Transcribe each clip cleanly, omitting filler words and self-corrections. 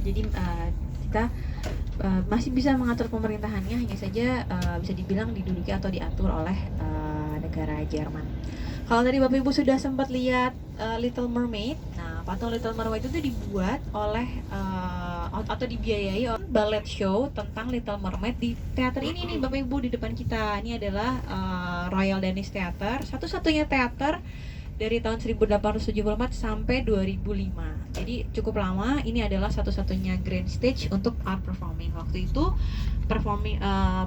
Jadi kita masih bisa mengatur pemerintahannya, hanya saja bisa dibilang diduduki atau diatur oleh negara Jerman. Kalau tadi Bapak Ibu sudah sempat lihat Little Mermaid, nah patung Little Mermaid itu dibuat oleh atau dibiayai oleh ballet show tentang Little Mermaid di teater ini nih Bapak Ibu di depan kita. Ini adalah Royal Danish Theatre, satu-satunya teater dari tahun 1874 sampai 2005. Jadi cukup lama. Ini adalah satu-satunya grand stage untuk art performing. Waktu itu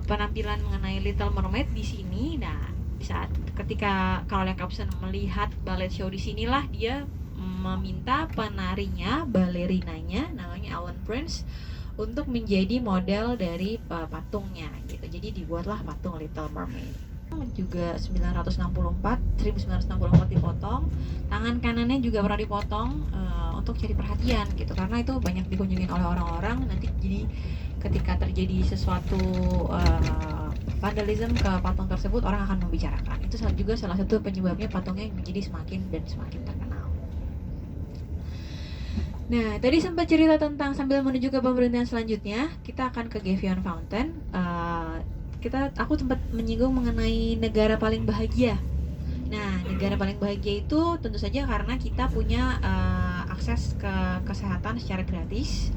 penampilan mengenai Little Mermaid di sini. Nah, di saat ketika Caroline Capson melihat ballet show di sinilah dia meminta penarinya, balerinanya namanya Ellen Prince untuk menjadi model dari patungnya gitu. Jadi dibuatlah patung Little Mermaid. Juga 1964 dipotong, tangan kanannya juga pernah dipotong untuk cari perhatian gitu, karena itu banyak dikunjungin oleh orang-orang. Nanti jadi ketika terjadi sesuatu vandalisme ke patung tersebut, orang akan membicarakan. Itu juga salah satu penyebabnya patungnya menjadi semakin dan semakin terkenal. Nah, tadi sempat cerita tentang sambil menuju ke pemerintahan selanjutnya, kita akan ke Gevion Fountain. Aku sempat menyinggung mengenai negara paling bahagia. Nah, negara paling bahagia itu tentu saja karena kita punya akses ke kesehatan secara gratis.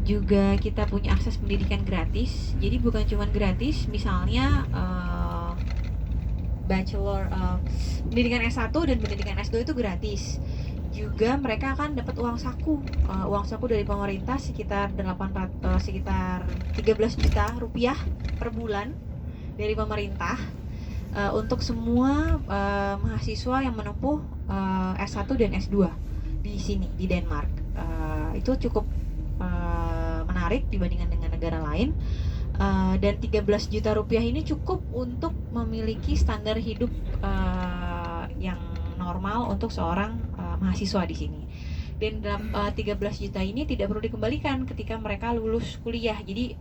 Juga kita punya akses pendidikan gratis. Jadi bukan cuma gratis, misalnya pendidikan S1 dan pendidikan S2 itu gratis. Juga mereka akan dapat uang saku dari pemerintah sekitar 13 juta rupiah per bulan dari pemerintah untuk semua mahasiswa yang menempuh S1 dan S2 di sini di Denmark. Itu cukup menarik dibandingkan dengan negara lain. Dan 13 juta rupiah ini cukup untuk memiliki standar hidup yang normal untuk seorang mahasiswa di sini. Dan 13 juta ini tidak perlu dikembalikan ketika mereka lulus kuliah. Jadi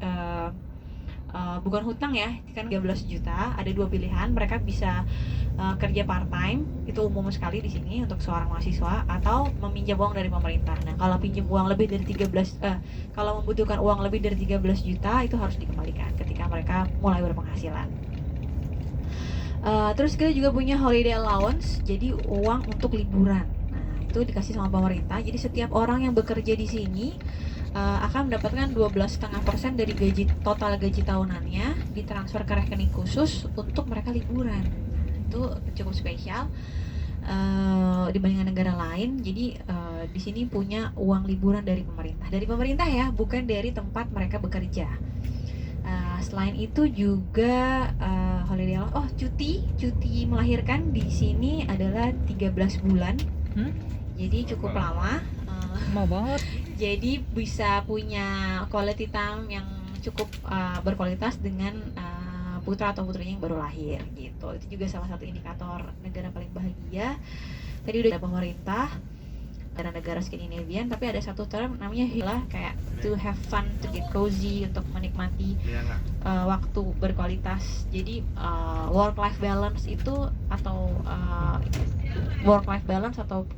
bukan hutang ya, kan 13 juta, ada dua pilihan, mereka bisa kerja part time, itu umum sekali di sini untuk seorang mahasiswa, atau meminjam uang dari pemerintah. Nah, kalau pinjam uang lebih dari kalau membutuhkan uang lebih dari 13 juta itu harus dikembalikan ketika mereka mulai berpenghasilan. Terus kita juga punya holiday allowance, jadi uang untuk liburan. Nah, itu dikasih sama pemerintah. Jadi setiap orang yang bekerja di sini akan mendapatkan 12,5% dari total gaji tahunannya ditransfer ke rekening khusus untuk mereka liburan. Nah, itu cukup spesial dibandingkan negara lain. Jadi di sini punya uang liburan dari pemerintah ya, bukan dari tempat mereka bekerja. Selain itu juga holiday cuti melahirkan di sini adalah 13 bulan. Jadi cukup lama. Mau banget. Jadi bisa punya quality time yang cukup berkualitas dengan putra atau putrinya yang baru lahir gitu. Itu juga salah satu indikator negara paling bahagia. Tadi udah ada pemerintah, negara Scandinavian, tapi ada satu term namanya hilah, kayak to have fun, to get cozy, untuk menikmati waktu berkualitas. Jadi work life balance itu atau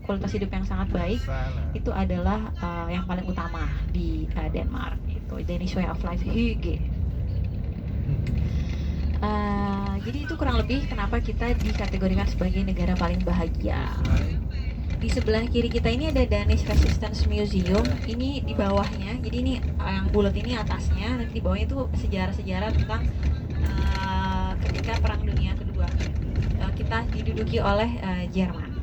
kualitas hidup yang sangat baik itu adalah yang paling utama di Denmark, itu Danish way of life, hygge. Jadi itu kurang lebih kenapa kita dikategorikan sebagai negara paling bahagia. Di sebelah kiri kita ini ada Danish Resistance Museum. Ini di bawahnya, jadi ini yang bulat ini atasnya, nanti di bawahnya itu sejarah-sejarah tentang ketika Perang Dunia Kedua kita diduduki oleh Jerman.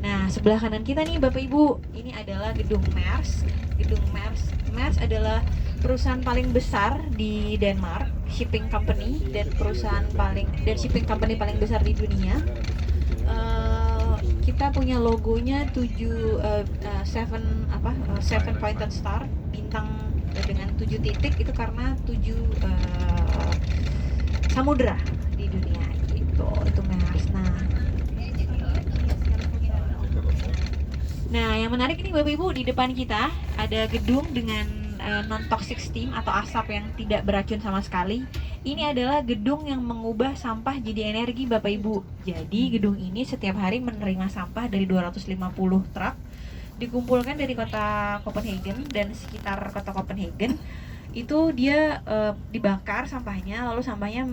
Nah, sebelah kanan kita nih Bapak Ibu, ini adalah gedung Maersk. Gedung Maersk adalah perusahaan paling besar di Denmark, shipping company, dan shipping company paling besar di dunia. Kita punya logonya 7 pointed star, bintang dengan 7 titik, itu karena 7 samudra di dunia gitu. Itu Maersk. Nah, yang menarik ini Bapak Ibu, di depan kita ada gedung dengan non-toxic steam atau asap yang tidak beracun sama sekali. Ini adalah gedung yang mengubah sampah jadi energi Bapak Ibu. Jadi gedung ini setiap hari menerima sampah dari 250 truk dikumpulkan dari kota Copenhagen dan sekitar kota Copenhagen. Itu dia dibakar sampahnya, lalu sampahnya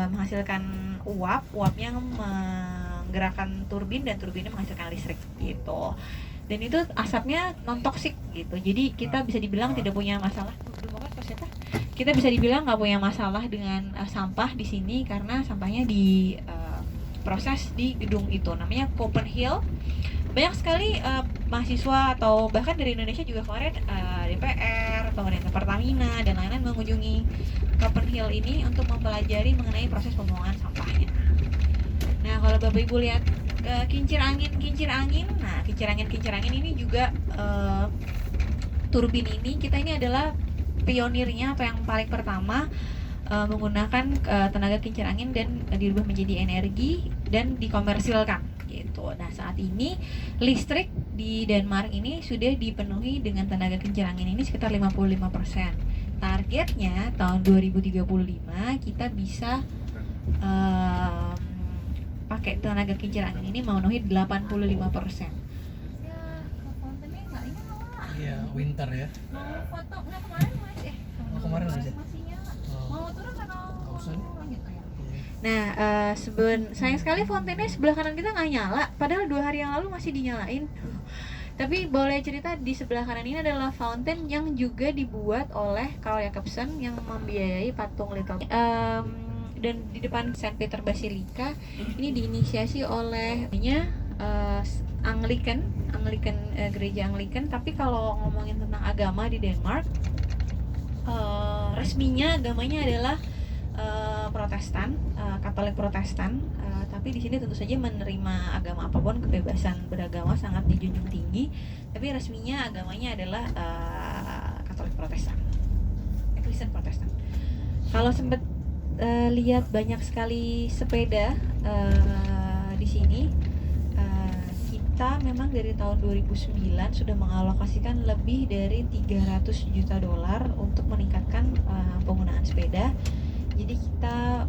menghasilkan uapnya menggerakkan turbin dan turbinnya menghasilkan listrik gitu. Dan itu asapnya non toksik gitu, jadi kita bisa dibilang tidak punya masalah. Kita bisa dibilang nggak punya masalah dengan sampah di sini karena sampahnya di proses di gedung itu, namanya Copenhill. Banyak sekali mahasiswa atau bahkan dari Indonesia juga kemarin DPR, pemerintah Pertamina dan lain-lain mengunjungi Copenhill ini untuk mempelajari mengenai proses pembuangan sampahnya. Nah, kalau Bapak Ibu lihat kincir angin, nah kincir angin ini juga turbin ini, kita ini adalah pionirnya atau yang paling pertama menggunakan tenaga kincir angin dan dirubah menjadi energi dan dikomersilkan gitu. Nah, saat ini listrik di Denmark ini sudah dipenuhi dengan tenaga kincir angin ini sekitar 55%. Targetnya tahun 2035 kita bisa pakai tenaga kincir angin ini memenuhi 85%. Iya, winter ya. Mau foto nggak kemarin Mas? Kemarin aja. Masih nyala. Mau turun atau usah. lanjut ya? Nah, sayang sekali fontennya sebelah kanan kita nggak nyala, padahal 2 hari yang lalu masih dinyalain. Tapi boleh cerita, di sebelah kanan ini adalah fountain yang juga dibuat oleh Carl Jacobsen yang membiayai patung Little. Dan di depan Saint Peter Basilica ini diinisiasi oleh Anglican, gereja Anglican. Tapi kalau ngomongin tentang agama di Denmark, resminya agamanya adalah Protestan, Katolik Protestan. Tapi di sini tentu saja menerima agama apapun, kebebasan beragama sangat dijunjung tinggi. Tapi resminya agamanya adalah Katolik Protestan, Kristen Protestan. Kalau sempat lihat banyak sekali sepeda di sini, kita memang dari tahun 2009 sudah mengalokasikan lebih dari 300 juta dolar untuk meningkatkan penggunaan sepeda. Jadi kita